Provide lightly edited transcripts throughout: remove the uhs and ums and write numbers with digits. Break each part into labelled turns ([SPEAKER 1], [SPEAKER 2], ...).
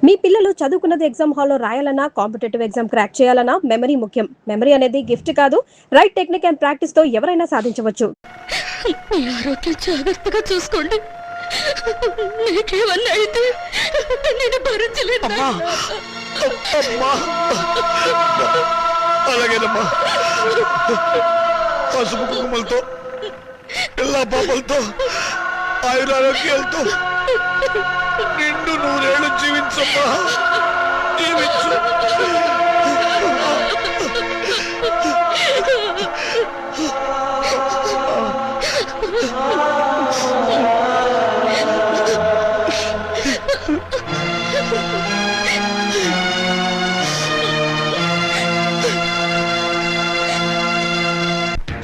[SPEAKER 1] మీ పిల్లలు చదువుకున్నది ఎగ్జామ్ హాల్లో రాయాలన్నా కాంపిటేటివ్ ఎగ్జామ్ క్రాక్ చేయాలన్నా మెమరీ ముఖ్యం. మెమరీ అనేది గిఫ్ట్ కాదు, రైట్ టెక్నిక్ అండ్ ప్రాక్టీస్ తో ఎవరైనా సాధించవచ్చు.
[SPEAKER 2] మీ ఆరోగ్యం జాగ్రత్తగా చూసుకోండి. నీకేమన్నా అయితే నేను భరించలేదు.
[SPEAKER 3] అలాగేనమ్మా, పసుపు కుంకుమలతో పిల్ల పాపలతో ఆయురారోగ్యాలతో నిండు 100 ఏళ్ళు జీవించమ్మా, జీవించు.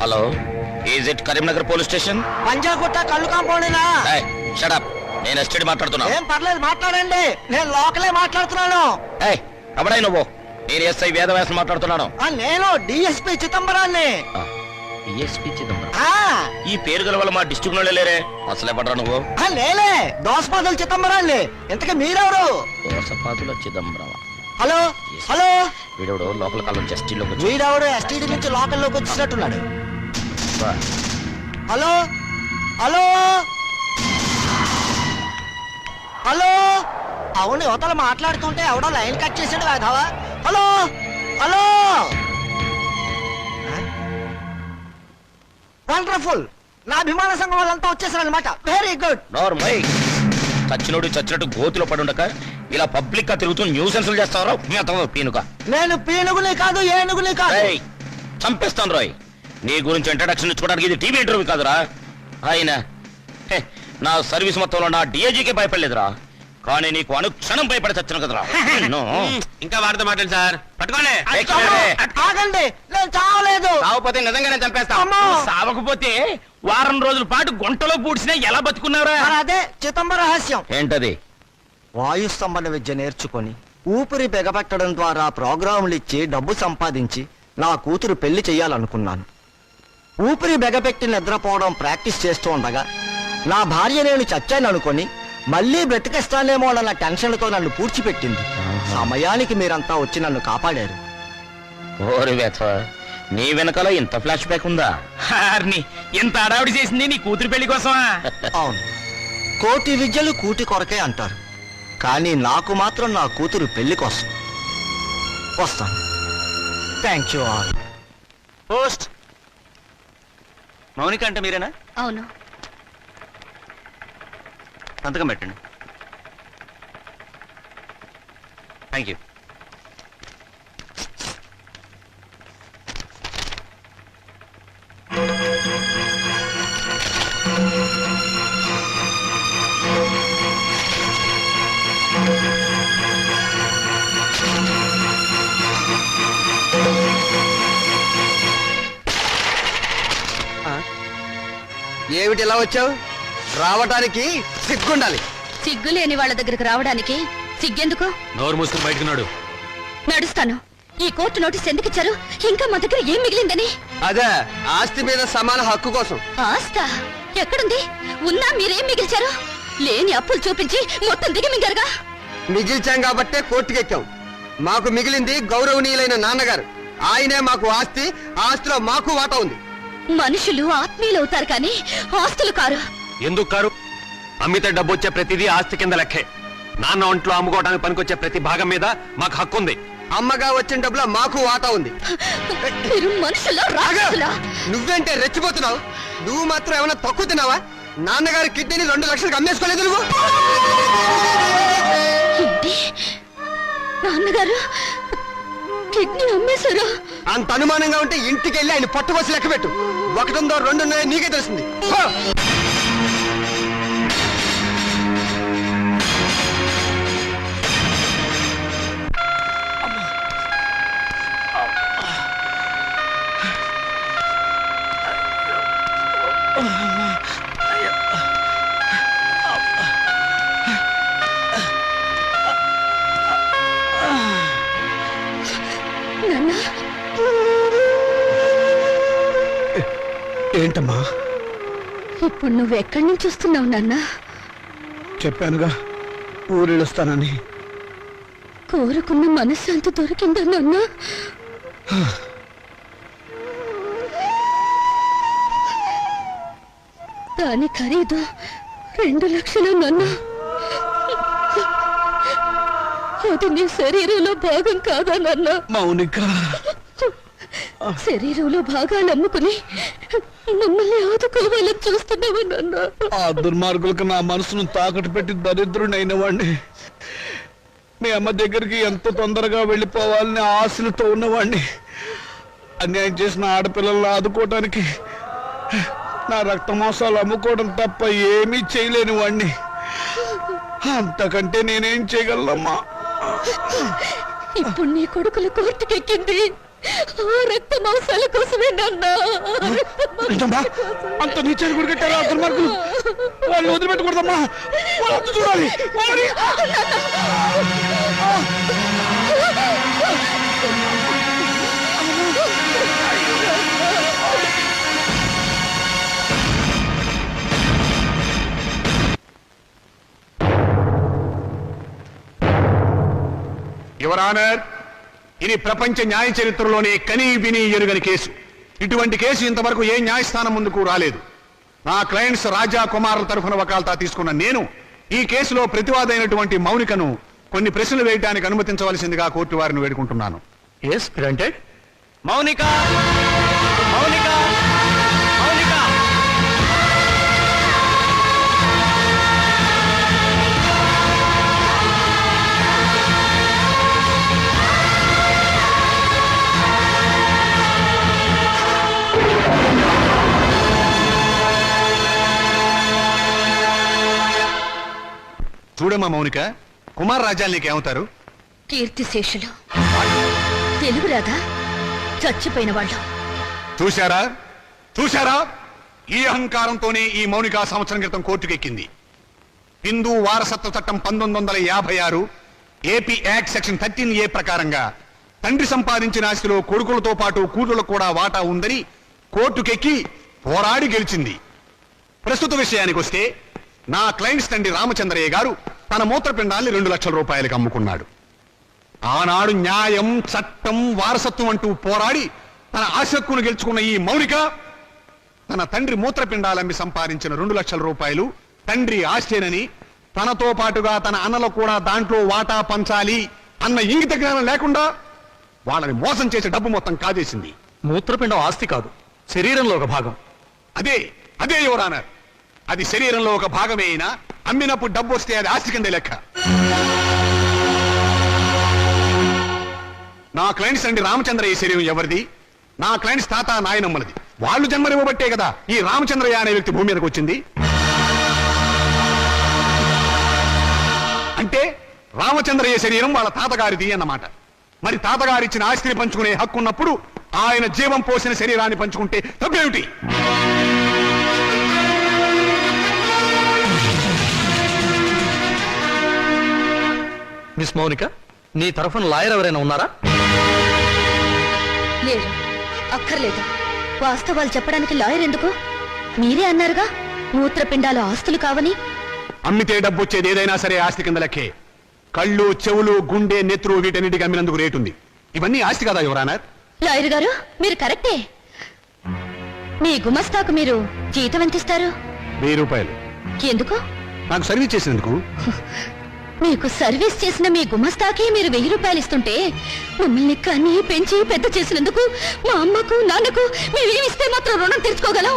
[SPEAKER 4] Hello, is it Karimnagar police station?
[SPEAKER 5] Panjagutta కళ్ళు కాంపౌండేనా?
[SPEAKER 4] షట్ అప్, నేను ఎస్టేట్ మాట్లాడుతున్నా.
[SPEAKER 5] ఏం పర్లేదు, మాట్లాడండి. నేను లోకలే మాట్లాడుతున్నాను.
[SPEAKER 4] ఎవడై నువ్వు? నేను ఎస్ఐ వేదవ్యాసం మాట్లాడుతున్నాను.
[SPEAKER 5] నేను డిఎస్పీ చిదంబరాన్ని.
[SPEAKER 4] డిఎస్పీ చిదంబరం? ఈ పేరు గల వల్ల మా డిస్ట్రిక్ట్ లో లేరే. అసలే పడరా నువ్వు?
[SPEAKER 5] నేనే దోసపాదుల చిదంబరాన్ని. ఇంతకీ మీరెవరు?
[SPEAKER 4] దోసపాదుల చిదంబరం.
[SPEAKER 5] హలో హలో,
[SPEAKER 4] వీడెవడు లోపల కాలం ఎస్టీలోకి?
[SPEAKER 5] వీడెవడు ఎస్టీడీ నుంచి లోకల్లోకి వచ్చినట్టున్నాడు. హలో హలో హలో, అవును, యువతలు మాట్లాడుతుంటే ఎవడో లైన్ కట్ చేసాడు కాదావా. Hello hello, wonderful. నా అభిమాన సంఘం వాళ్ళంతా వచ్చేసారు అనమాట. Very good.
[SPEAKER 4] నార్మల్. చచ్చినోడు చచ్చినట్టు గోతులో పడుండక ఇలా పబ్లిక్ గా తిరుగుతూ న్యూసెన్సులు చేస్తావరా పీనుక?
[SPEAKER 5] నేను పీనుగుని కాదు, ఏనుగుని కాదు.
[SPEAKER 4] చంపేస్తాను రాయ్. నీ గురించి ఇంట్రడక్షన్ ఇచ్చుకోవడానికి ఇది టీవీ ఇంటర్వ్యూ కాదురా. ఆయన నా సర్వీస్ మొత్తంలో నా డిఐజీకే భయపడలేదురా, కానీ నీకు అనుక్షణం భయపడి చచ్చాను కదరా.
[SPEAKER 6] ఇంకా వాడితో మాట్లాడు సార్. పట్టుకోండి.
[SPEAKER 5] ఆగండి, నేను చావలేదు.
[SPEAKER 4] సావపోతే నిజంగానే చంపేస్తా.
[SPEAKER 6] సావకపోతే వారం రోజుల పాటు గుంటలో పూడ్చినా ఎలా బతుకున్నారా?
[SPEAKER 5] అదే చిదంబర రహస్యం.
[SPEAKER 4] ఏంటది?
[SPEAKER 5] వాయు స్తంభన విద్య నేర్చుకొని ఊపిరి బెగపెట్టడం ద్వారా ప్రోగ్రాములు ఇచ్చి డబ్బు సంపాదించి నా కూతురు పెళ్లి చెయ్యాలనుకున్నాను. ఊపిరి బెగపెట్టి నిద్రపోవడం ప్రాక్టీస్ చేస్తూ ఉండగా నా భార్య నేను చచ్చాను అనుకొని మళ్ళీ బ్రతికేస్తానేమో అన్న టెన్షన్లతో నన్ను పూడ్చిపెట్టింది. సమయానికి మీరంతా వచ్చి నన్ను కాపాడారు.
[SPEAKER 4] ఓరి వేత, నీ వెనకాల ఇంత ఫ్లాష్ బ్యాక్ ఉందా?
[SPEAKER 6] ఇంత అడావిడి చేసింది నీ కూతురు పెళ్లి కోసమా?
[SPEAKER 5] అవును, కోటి విద్యలు కూటి కొరకే అంటారు, కానీ నాకు మాత్రం నా కూతురు పెళ్లి కోసం. వస్తాను. Thank you all.
[SPEAKER 6] Post. Mounika అంటే మీరేనా?
[SPEAKER 2] అవును.
[SPEAKER 6] సంతకం పెట్టండి. Thank you.
[SPEAKER 5] ఏమిటి ఇలా వచ్చావు? రావటానికి సిగ్గుండాలి.
[SPEAKER 2] సిగ్గు లేని వాళ్ళ దగ్గరకు రావడానికి సిగ్గెందుకు?
[SPEAKER 6] నోరు మూసుకుని బయటకు నాడు.
[SPEAKER 2] నడుస్తాను. ఈ కోర్టు నోటీస్ ఎందుకు ఇచ్చారు? ఇంకా మా దగ్గర ఏం మిగిలిందని?
[SPEAKER 5] అదే, ఆస్తి మీద సమాన హక్కు కోసం.
[SPEAKER 2] ఆస్తా ఎక్కడుంది? ఉన్నా మీరేం మిగిల్చారు? లేని అప్పులు చూపించి మొత్తం దిగమింగారుగా.
[SPEAKER 5] మిగిల్చాం కాబట్టే కోర్టుకెక్కాం. మాకు మిగిలింది గౌరవనీయులైన నాన్నగారు. ఆయనే మాకు ఆస్తి. ఆస్తిలో మాకు వాటా ఉంది.
[SPEAKER 2] మనుషులు ఆత్మీయులు అవుతారు కానీ ఆస్తులు కారు.
[SPEAKER 6] ఎందుకు కారు? అమ్మితే డబ్బు వచ్చే ప్రతిదీ ఆస్తి కింద లెక్కే. నాన్న ఒంట్లో అమ్ముకోవడానికి పనికొచ్చే ప్రతి భాగం మీద మాకు హక్కు ఉంది.
[SPEAKER 5] అమ్మగా వచ్చిన డబ్బులో మాకు వాటా ఉంది.
[SPEAKER 2] మీరు మనుషులా రాజులా?
[SPEAKER 5] నువ్వేంటే రెచ్చిపోతున్నావు? నువ్వు మాత్రం ఏమైనా తక్కువ తిన్నావా? నాన్నగారి కిడ్నీని 2 లక్షలకు అమ్మేసుకోలేదు నువ్వు.
[SPEAKER 2] నాన్నగారు కిడ్నీ అమ్మేశారు?
[SPEAKER 5] అంత అనుమానంగా ఉంటే ఇంటికి వెళ్ళి ఆయన పట్టుకోసి లెక్క పెట్టు. 1 ఉందో 2 ఉన్నాయో నీకే తెలుస్తుంది.
[SPEAKER 3] ఏంటమ్మా?
[SPEAKER 2] ఇప్పుడు నువ్వు ఎక్కడి నుంచి వస్తున్నావు నాన్న?
[SPEAKER 3] చెప్పానుగా, ఊరెళ్ళొస్తానని.
[SPEAKER 2] కోరుకున్న మనశ్శాంతి దొరికిందా నాన్న? దాని ఖరీదు 2 లక్షలు నాన్న. అది నీ శరీరంలో భాగం కాదా నాన్న?
[SPEAKER 3] మౌనిక,
[SPEAKER 2] శరీరంలో భాగాలు అమ్ముకుని మమ్మల్ని ఆదుకోవాలని చూస్తున్నావా నాన్న?
[SPEAKER 3] ఆ దుర్మార్గులకు నా మనసును తాకట్టు పెట్టి దరిద్రుడైన వాడిని, మీ అమ్మ దగ్గరికి ఎంత తొందరగా వెళ్ళిపోవాలని ఆశలతో ఉన్నవాడిని, అన్యాయం చేసిన ఆడపిల్లలను ఆదుకోవటానికి నా రక్త మాంసాలు అమ్ముకోవడం తప్ప ఏమీ చేయలేని వాడిని. అంతకంటే నేనేం చేయగలనమ్మా?
[SPEAKER 2] ఇప్పుడు నీ కొడుకుల కోర్టుకెక్కింది ఆ రక్త మాంసాల కోసమే నాన్న.
[SPEAKER 3] ఏంటమ్మా, అంత నీచాన్ని కొడుకెట్టారా ఆ దుర్మార్గులు? వాళ్ళు వదిలిపెట్టకూడదమ్మా, వాళ్ళు చూడాలి.
[SPEAKER 7] యువర్ ఆనర్, ఇది ప్రపంచ న్యాయ చరిత్రలోనే కనీ విని ఎరుగని కేసు. ఇటువంటి కేసు ఇంతవరకు ఏ న్యాయస్థానం ముందుకు రాలేదు. నా క్లయింట్స్ రాజా కుమార్ తరఫున వకాల్తా తీసుకున్న నేను ఈ కేసులో ప్రతివాదైనటువంటి మౌనికను కొన్ని ప్రశ్నలు వేయడానికి అనుమతించవలసిందిగా కోర్టు వారిని వేడుకుంటున్నాను.
[SPEAKER 6] Yes granted.
[SPEAKER 4] మౌనిక, మౌనిక, మౌనిక.
[SPEAKER 7] చూడమ్మా మౌనిక, కుమార్ రాజాలు నీకేమవుతారు?
[SPEAKER 2] కీర్తిశేషులు. తెలుగు రాదా? చచ్చిపోయిన వాళ్ళు.
[SPEAKER 7] చూశారా చూశారా, ఈ అహంకారంతోనే ఈ మౌనిక సంవత్సరం క్రితం కోర్టుకెక్కింది. హిందూ వారసత్వ చట్టం 1956 ఏపీ యాక్ట్ సెక్షన్ 13A ప్రకారంగా తండ్రి సంపాదించిన ఆస్తిలో కొడుకులతో పాటు కూతుళ్లకు కూడా వాటా ఉందని కోర్టుకెక్కి పోరాడి గెలిచింది. ప్రస్తుత విషయానికి వస్తే నా క్లయింట్స్ తండ్రి రామచంద్రయ్య గారు తన మూత్రపిండాల్ని 2 లక్షల రూపాయలకు అమ్ముకున్నాడు. ఆనాడు న్యాయం, చట్టం, వారసత్వం అంటూ పోరాడి తన ఆశక్కును గెలుచుకున్న ఈ మౌనిక తన తండ్రి మూత్రపిండాలమ్మి సంపాదించిన 2 లక్షల రూపాయలు తండ్రి ఆస్తేనని, తనతో పాటుగా తన అన్నలకు కూడా దాంట్లో వాటా పంచాలి అన్న ఇంగిత జ్ఞానం లేకుండా వాళ్ళని మోసం చేసే డబ్బు మొత్తం కాజేసింది.
[SPEAKER 6] మూత్రపిండం ఆస్తి కాదు, శరీరంలో ఒక భాగం.
[SPEAKER 7] అదే అదే యువర్ ఆనర్, అది శరీరంలో ఒక భాగమే అయినా అమ్మినప్పుడు డబ్బు వస్తే అది ఆస్తి కింద లెక్క. నా క్లయింట్స్ అండి రామచంద్రయ్య శరీరం ఎవరిది? నా క్లయింట్స్ తాత నాయనమ్మలది. వాళ్ళు జన్మనివ్వబట్టే కదా ఈ రామచంద్రయ్య అనే వ్యక్తి భూమి మీదకి వచ్చింది. అంటే రామచంద్రయ్య శరీరం వాళ్ళ తాతగారిది అన్నమాట. మరి తాతగారిచ్చిన ఆస్తిని పంచుకునే హక్కు ఉన్నప్పుడు ఆయన జీవం పోసిన శరీరాన్ని పంచుకుంటే తప్పేమిటి?
[SPEAKER 6] మిస్ మౌనిక, నీ తరఫున లాయర్ ఎవరైనా ఉన్నారా?
[SPEAKER 2] లేరు. అక్కర్లేదు. వాస్తవాలు చెప్పడానికి లాయర్ ఎందుకు? మీరే అన్నారుగా మూత్రపిండాలు ఆస్తులు కావని.
[SPEAKER 7] అమ్మితే డబ్బు వచ్చేది ఏదైనా సరే ఆస్తి కింద లెక్కే. కళ్ళు, చెవులు, గుండె, నెత్తురు వీటన్నిటికి అమ్మినందుకు రేటు ఉంది. ఇవన్నీ ఆస్తి కదా యువర్ ఆనర్.
[SPEAKER 2] లాయర్ గారు, మీరు కరెక్టే. మీ గుమస్తాకు మీరు జీతం ఎంత ఇస్తారు?
[SPEAKER 7] 1000 రూపాయలు.
[SPEAKER 2] ఎందుకు?
[SPEAKER 7] నాకు సర్వీస్ చేసినందుకు.
[SPEAKER 2] మీకు సర్వీస్ చేసిన మీ గుమస్తాకి మీరు 1000 రూపాయలు ఇస్తుంటే మమ్మల్ని కని పెంచి పెద్ద చేసినందుకు మా అమ్మకు, నాన్నకు మేమేమిస్తే మాత్రం రుణం తీర్చుకోగలం?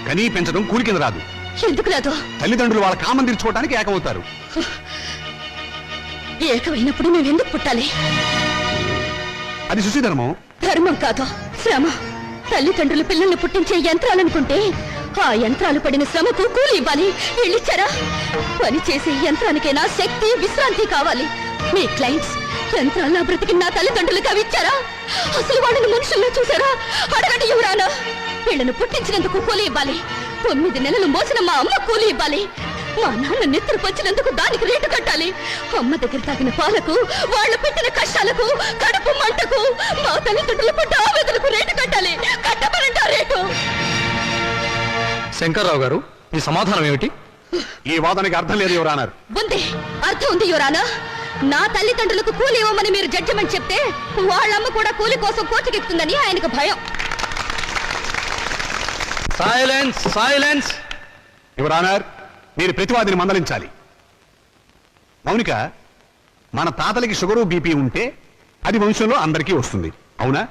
[SPEAKER 7] కనీ పెంచడం కూలి కింద రాదు.
[SPEAKER 2] ఎందుకు రాదు?
[SPEAKER 7] తల్లిదండ్రులు వాళ్ళ కామం తీర్చుకోవడానికి ఏకమవుతారు.
[SPEAKER 2] ఏకమైనప్పుడు మేమెందుకు పుట్టాలి?
[SPEAKER 7] అది సుశీధర్మం.
[SPEAKER 2] ధర్మం కాదు, శ్రమ. తల్లిదండ్రులు పిల్లల్ని పుట్టించే యంత్రాలనుకుంటే ఆ యంత్రాలు పడిన శ్రమకు కూలి ఇవ్వాలి. వీళ్ళిచ్చారా? పని చేసే యంత్రానికైనా శక్తి, విశ్రాంతి కావాలి. మీ క్లయింట్స్ యంత్రాల్లో బ్రతికి నా తల్లిదండ్రులకు అవి ఇచ్చారా? అసలు వాళ్ళని మనుషుల్లో చూసారా? అడగండి యువరానా. వీళ్ళను పుట్టించినందుకు కూలి ఇవ్వాలి. 9 నెలలు మోసిన మా అమ్మ కూలి ఇవ్వాలి. మా నాన్న నిద్ర వచ్చినందుకు దానికి రేటు కట్టాలి. అమ్మ దగ్గర తాగిన పాలకు, వాళ్ళు పెట్టిన కష్టాలకు, కడుపు మంటకు, మా తల్లిదండ్రుల పడ్డ ఆవేదనకు రేటు కట్టాలి. కట్టమనండి ఆ రేటు.
[SPEAKER 6] శంకర్రావు గారు, మీ సమాధానం ఏమిటి?
[SPEAKER 7] ఈ వాదనకి అర్థం లేదు యువర్ ఆనర్.
[SPEAKER 2] ఉంది, అర్థం ఉంది యువరానా. నా తల్లిదండ్రులకు కూలి ఇవ్వమని మీరు జడ్జిమెంట్ చెప్తే వాళ్ళమ్మ కూడా కూలి కోసం కోర్టుకెక్కుతుందని ఆయనకు భయం.
[SPEAKER 6] Silence silence.
[SPEAKER 7] యువర్ ఆనర్, మీరు ప్రతివాదిని మందలించాలి. మౌనిక, మన తాతలకి షుగరు బీపీ ఉంటే అది వంశంలో అందరికీ వస్తుంది, అవునా?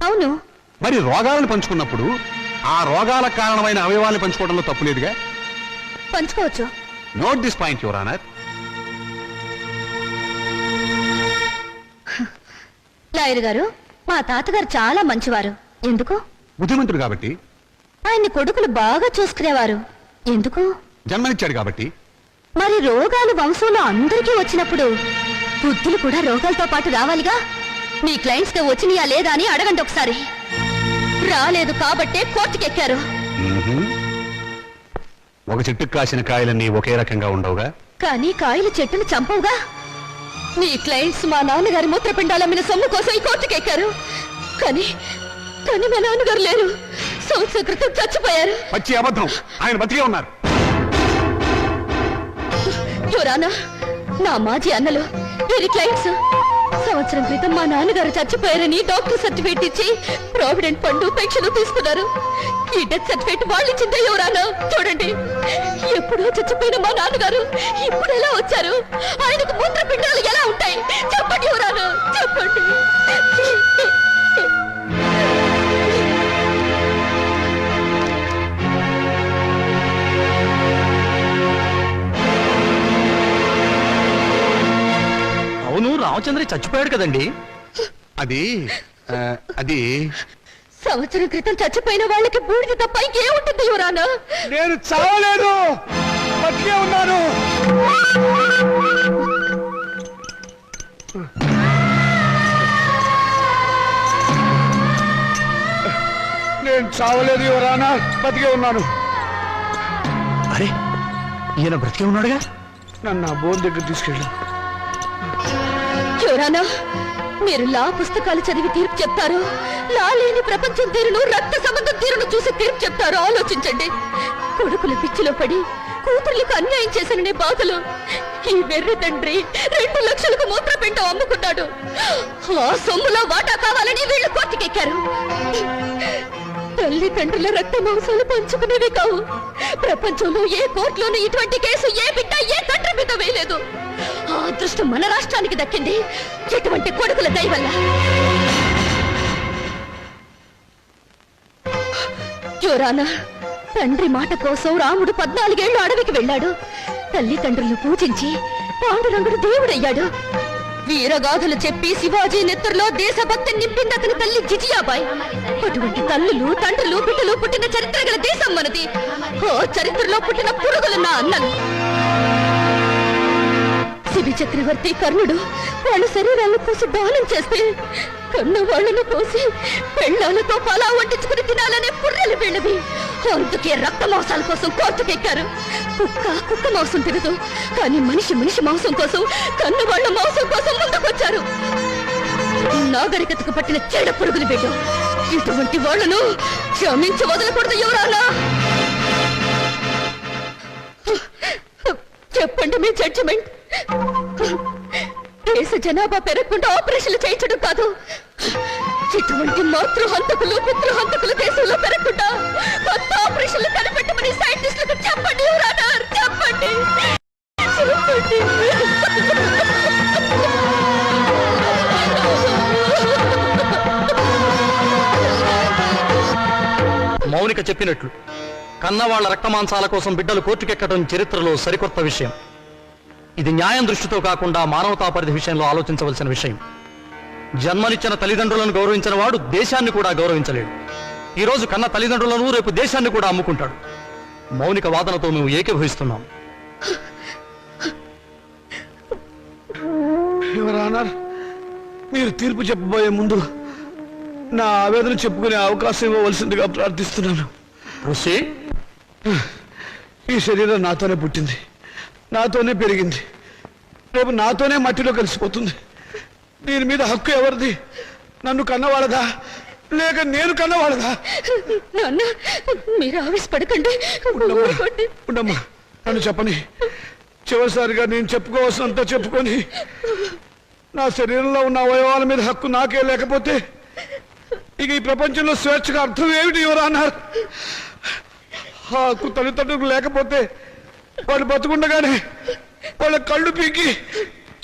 [SPEAKER 2] అవును.
[SPEAKER 7] మరి రోగాలను పంచుకున్నప్పుడు ఆ రోగాలకు కారణమైన అవయవాలను పంచుకోవడంలో తప్పులేదుగా?
[SPEAKER 2] పంచుకోవచ్చు.
[SPEAKER 7] Note this point your honour.
[SPEAKER 2] Lawyer గారు, మా తాతగారు చాలా మంచివారు. ఎందుకు?
[SPEAKER 7] బుద్ధిమంతుడు కాబట్టి.
[SPEAKER 2] ఆయన్ని కొడుకులు బాగా చూసుకునేవారు. ఎందుకు?
[SPEAKER 7] జన్మనిచ్చాడు కాబట్టి.
[SPEAKER 2] మరి రోగాలు వంశంలో అందరికీ వచ్చినప్పుడు బుద్ధులు కూడా రోగాలతో పాటు రావాలిగా. మీ క్లయింట్స్ కి వచ్చినాయా లేదా అని అడగండి ఒకసారి. రాలేదు కాబట్టే కోర్టుకెక్కారు.
[SPEAKER 7] ఒక చెట్టుకు కాసిన కాయలన్నీ ఒకే రకంగా ఉండవుగా.
[SPEAKER 2] కానీ కాయలు చెట్టును చంపవుగా. మీ క్లయింట్స్ మా నాన్నగారి మూత్రపిండాలు అమ్మిన సొమ్ము కోసం ఈ కోర్టుకెక్కారు. కానీ కానీ మా నాన్నగారు లేరు. సంవత్సరం క్రితం చచ్చిపోయారు.
[SPEAKER 7] పచ్చి అబద్ధం. ఆయన బతికే ఉన్నారు.
[SPEAKER 2] యువరానా, నా మాజీ అన్నలు వీరి క్లయింట్స్ సంవత్సరం క్రితం మా నాన్నగారు చచ్చిపోయారని డాక్టర్ సర్టిఫికేట్ ఇచ్చి ప్రావిడెంట్ ఫండ్ పెన్షన్ తీసుకున్నారు. ఈ డెత్ సర్టిఫికేట్ వాళ్ళు ఇచ్చిందే యువరానా. చూడండి, ఎప్పుడో చచ్చిపోయిన మా నాన్నగారు ఇప్పుడు ఎలా వచ్చారు? ఆయనకు మూత్రపిండాలు ఎలా ఉంటాయి? చెప్పండి యువరానా, చెప్పండి.
[SPEAKER 5] అవును, రామచంద్ర చచ్చిపోయాడు కదండి.
[SPEAKER 7] అది
[SPEAKER 2] సంవత్సరం క్రితం చచ్చిపోయిన వాళ్ళకి బూడిద తప్ప ఇంకేముంటుంది యువరానా?
[SPEAKER 3] నేను చావలేదు, బతికే ఉన్నాను. నేను చావలేదు యువరానా, బతికే ఉన్నాను.
[SPEAKER 5] అరే, ఈయన బ్రతికే ఉన్నాడుగా.
[SPEAKER 3] నన్ను ఆ బోన్ దగ్గర తీసుకెళ్ళు.
[SPEAKER 2] యువరానా, మీరు లా పుస్తకాలు చదివి తీర్పు చెప్తారు, లా లేని ప్రపంచం తీరును, రక్త సంబంధం తీరును చూసి తీర్పు చెప్తారు. ఆలోచించండి. కొడుకుల పిచ్చిలో పడి కూతుర్లకు అన్యాయం చేశాననే బాధలు ఈ వెర్రి తండ్రి 2 లక్షలకు మూత్రపిండం అమ్ముకున్నాడు. ఆ సొమ్ములో వాటా కావాలని వీళ్ళు కోర్టుకెక్కారు. తల్లిదండ్రుల రక్త మాంసాలు పంచుకునేవి కావు. ప్రపంచంలో ఏ కోర్టులోనూ ఇటువంటి కేసు ఏ బిడ్డ ఏ తండ్రి మీద వేయలేదు. ఆ అదృష్టం మన రాష్ట్రానికి దక్కింది ఎటువంటి కొడుకుల దయ వల్ల. యువరానా, తండ్రి మాట కోసం రాముడు 14 ఏళ్లు అడవికి వెళ్ళాడు. తల్లిదండ్రులను పూజించి పాండురంగుడు దేవుడయ్యాడు. వీరగాథలు చెప్పి శివాజీ నెత్తురులో దేశభక్తి నింపింది అతని తల్లి జిజియాబాయ్. అటువంటి తల్లులు, తండ్రులు, బిడ్డలు పుట్టిన చరిత్ర గల దేశం మనది. ఓ చరిత్రలో పుట్టిన పురుగులు నా అన్నలు. శిబి చక్రవర్తి కర్ణుడు వాళ్ళ శరీరాలను కోసి దానం చేస్తే కన్న వాళ్ళను కోసి పెళ్ళాలతో పలా వడ్డించుకుని తినాలనే పుర్రెలు వీళ్ళవి. అందుకే రక్త మాంసాల కోసం కోర్టుకెక్కారు. కుక్క మాంసం తినదు, కానీ మనిషి మాంసం కోసం, కన్న వాళ్ళ మాంసం కోసం ముందుకొచ్చారు. నాగరికతకు పట్టిన చెడ పురుగులు వీళ్ళు. ఇటువంటి వాళ్ళను క్షమించి వదలకూడదు యువరానా. చెప్పండి మీ జడ్జిమెంట్. దేశ జనాభా పెరగకుండా ఆపరేషన్లు చేయించడం కాదు, ఇటువంటి మాతృహంతకులు, పితృహంతకులు దేశంలో పెరగకుండా కొత్త ఆపరేషన్లు కనిపెట్టమని సైంటిస్టులకు చెప్పండి యువరానా, చెప్పండి.
[SPEAKER 5] మౌనిక చెప్పినట్లు కన్నవాళ్ల రక్తమాంసాల కోసం బిడ్డలు కోర్టుకెక్కడం చరిత్రలో సరికొత్త విషయం. ఇది న్యాయం దృష్టితో కాకుండా మానవతా పరిధి విషయంలో ఆలోచించవలసిన విషయం. జన్మనిచ్చిన తల్లిదండ్రులను గౌరవించిన వాడు దేశాన్ని కూడా గౌరవించలేడు. ఈ రోజు కన్న తల్లిదండ్రులను రేపు దేశాన్ని కూడా అమ్ముకుంటాడు. మౌనిక వాదనతో మేము ఏకీభవిస్తున్నాం.
[SPEAKER 3] యువర్ ఆనర్, మీరు తీర్పు చెప్పబోయే ముందు నా ఆవేదన చెప్పుకునే అవకాశం ఇవ్వవలసిందిగా ప్రార్థిస్తున్నాను. ఈ శరీరం నాతోనే పుట్టింది, నాతోనే పెరిగింది, రేపు నాతోనే మట్టిలో కలిసిపోతుంది. దీని మీద హక్కు ఎవరిది? నన్ను కన్నవాళ్ళదా లేక నేను కన్నవాళ్ళదా?
[SPEAKER 2] నాన్న, మీరు ఆవేశపడకండి.
[SPEAKER 3] ఉండమ్మా, నన్ను చెప్పని. చివరిసారిగా నేను చెప్పుకోవాల్సినంత చెప్పుకొని నా శరీరంలో ఉన్న అవయవాల మీద హక్కు నాకే లేకపోతే ఇక ఈ ప్రపంచంలో స్వేచ్ఛగా అర్థం ఏమిటి ఎవరు అన్నారు? ఆ హక్కు తల్లిదండ్రులకు లేకపోతే వాళ్ళు బతుకుండగానే వాళ్ళ కళ్ళు పీకి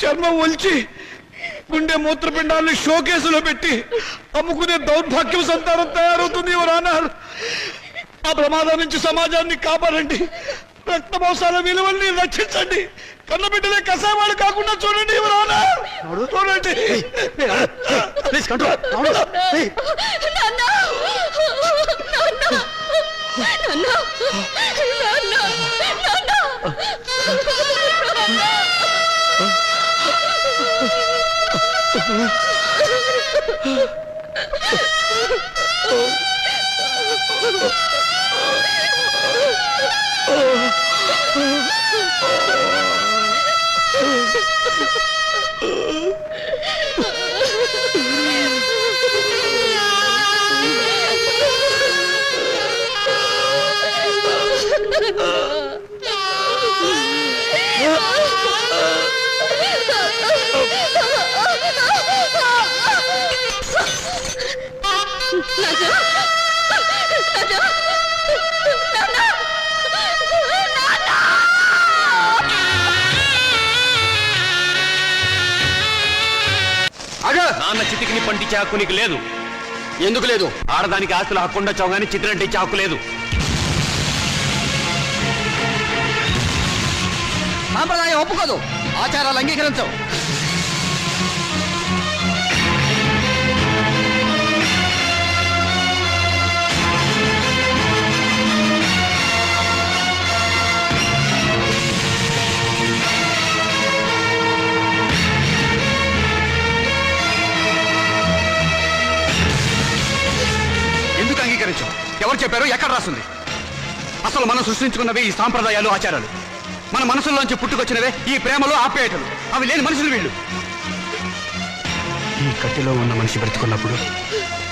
[SPEAKER 3] చర్మం ఒలిచి గుండె మూత్రపిండాలని షోకేసులో పెట్టి అమ్ముకునే దౌర్భాగ్యం సంతానం తయారవుతుంది ఎవరు అన్నారు? ఆ ప్రమాదం నుంచి సమాజాన్ని కాపాడండి, రక్త మోసాల విలువల్ని రక్షించండి, కన్నబిడ్డలే కసావాళ్ళు కాకుండా చూడండి ఎవరు అన్నారు? చూడండి.
[SPEAKER 6] నాన్న చితికిని పండించే హక్కు నీకు లేదు. ఎందుకు లేదు? ఆడదానికి ఆస్తుల హక్కు ఉండొచ్చావు కానీ చిత్రంటే ఇచ్చే హక్కు లేదు.
[SPEAKER 5] సాంప్రదాయం ఒప్పుకోదు, ఆచారాలు అంగీకరించవు.
[SPEAKER 7] ఎందుకు అంగీకరించావు? ఎవరు చెప్పారు? ఎక్కడ రాస్తుంది? అసలు మనం సృష్టించుకున్నవి ఈ సాంప్రదాయాలు, ఆచారాలు. మన మనసుల్లోంచి పుట్టుకొచ్చినవే ఈ ప్రేమలు, ఆప్యాయతలు. అవి లేని మనుషులు వీళ్ళు. ఈ కట్టెలో ఉన్న మనిషి బ్రతుకున్నప్పుడు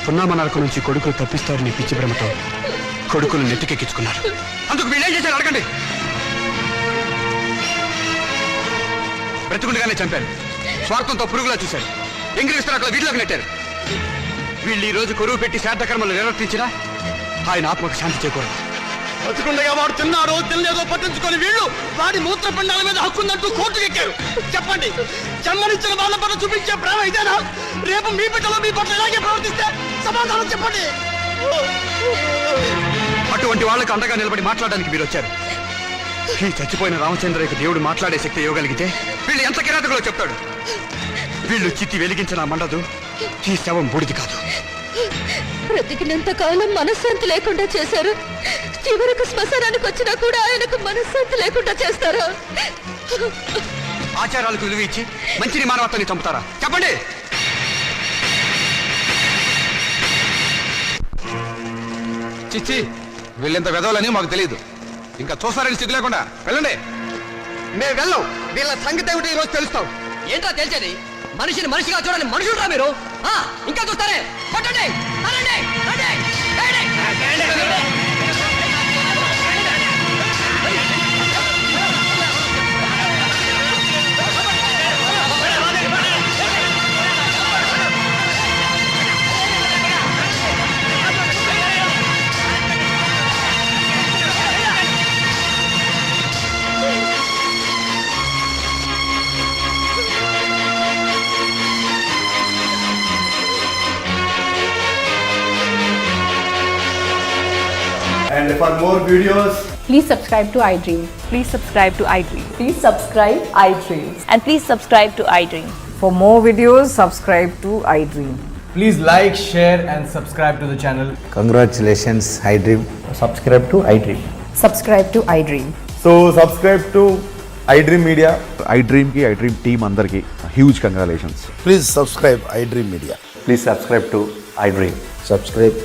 [SPEAKER 7] పున్నామ నరక నుంచి కొడుకులు తప్పిస్తారని పిచ్చి ప్రేమతో కొడుకులు నెత్తికెక్కించుకున్నారు. అందుకు వీళ్ళేం చేశారు అడగండి. బ్రతుకుండగానే చంపారు, స్వార్థంతో పురుగులా చూశారు, ఎంగిరిస్తారు అట్లా వీటిలోకి నెట్టారు. వీళ్ళు ఈ రోజు కొరువు పెట్టి శ్రాద్ధ కర్మలు నిర్వర్తించినా ఆయన ఆత్మకు శాంతి చేకూరదు. బతుకుండగా వాడు తిన్నారో తినలేదో పట్టించుకొని వీళ్ళు వాడి మూత్రపిండాల మీద హక్కుందంటూ కోర్టుకు ఎక్కారు. చెప్పండి, జన్మనిచ్చిన వాళ్ళ పట్ల చూపించే ప్రేమ ఇదేనా? రేపు మీ బిడ్డలో మీ పట్ల ఇలాగే ప్రవర్తిస్తే సమాధానం చెప్పండి. అటువంటి వాళ్ళకు అండగా నిలబడి మాట్లాడడానికి మీరు వచ్చారు. ఈ చచ్చిపోయిన రామచంద్రయ్యకు దేవుడు మాట్లాడే శక్తి ఇవ్వగలిగితే వీళ్ళు ఎంత కిరాతకులో చెప్తాడు. వీళ్ళు చిత్తి వెలిగించిన మండదు, ఈ శవం బూడిది కాదు.
[SPEAKER 2] బ్రతికినంత కాలం మనశ్శాంతి లేకుండా చేశారు, చివరకు శ్మశానానికి వచ్చినా కూడా ఆయనకు మనశ్శాంతి లేకుండా చేస్తారా?
[SPEAKER 7] ఆచారాలకు విలువ ఇచ్చి మంచిని మానవత్వాన్ని చంపుతారా? చెప్పండి. చిచ్చి, వీళ్ళెంత వెదవలని మాకు తెలియదు. ఇంకా చూస్తారని స్థితి లేకుండా వెళ్ళండి. మేము వెళ్ళం. వీళ్ళ సంగతి ఏమిటి ఈరోజు తెలుస్తాం.
[SPEAKER 5] ఏంటో తెలిసేది? మనిషిని మనిషిగా చూడని మనుషులురా మీరు. ఇంకా చూస్తారే? కొట్టండి, తనండి, రండి, రండి.
[SPEAKER 8] And for more videos,
[SPEAKER 9] Please subscribe to iDream.
[SPEAKER 10] Please subscribe to iDream.
[SPEAKER 9] Please subscribe iDream.
[SPEAKER 10] And please subscribe to iDream.
[SPEAKER 9] For more videos, subscribe to iDream.
[SPEAKER 8] please like, share and subscribe to the channel.
[SPEAKER 11] Congratulations, iDream. Subscribe to iDream.
[SPEAKER 9] Subscribe to iDream.
[SPEAKER 8] So subscribe to iDream Media.
[SPEAKER 12] iDream ki iDream team andarki huge congratulations.
[SPEAKER 11] Please subscribe iDream Media.
[SPEAKER 12] Please subscribe to iDream.
[SPEAKER 11] Subscribe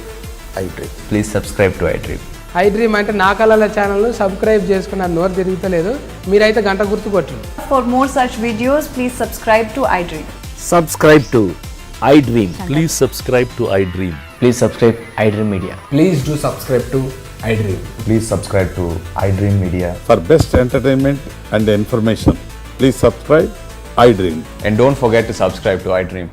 [SPEAKER 11] iDream.
[SPEAKER 12] Please subscribe to iDream.
[SPEAKER 9] iDream అంటే నా కళల channel subscribe చేసుకున్న నోరు తిరుగుతలేదు. మీరైతే గంట గుర్తు కొట్టండి.
[SPEAKER 10] For more such videos, please subscribe to iDream.
[SPEAKER 11] Subscribe to iDream.
[SPEAKER 12] Please subscribe to iDream.
[SPEAKER 11] Please subscribe iDream Media.
[SPEAKER 8] Please do subscribe to iDream.
[SPEAKER 11] Please subscribe to iDream Media.
[SPEAKER 12] For best entertainment and information, please subscribe iDream.
[SPEAKER 11] And don't forget to subscribe to iDream.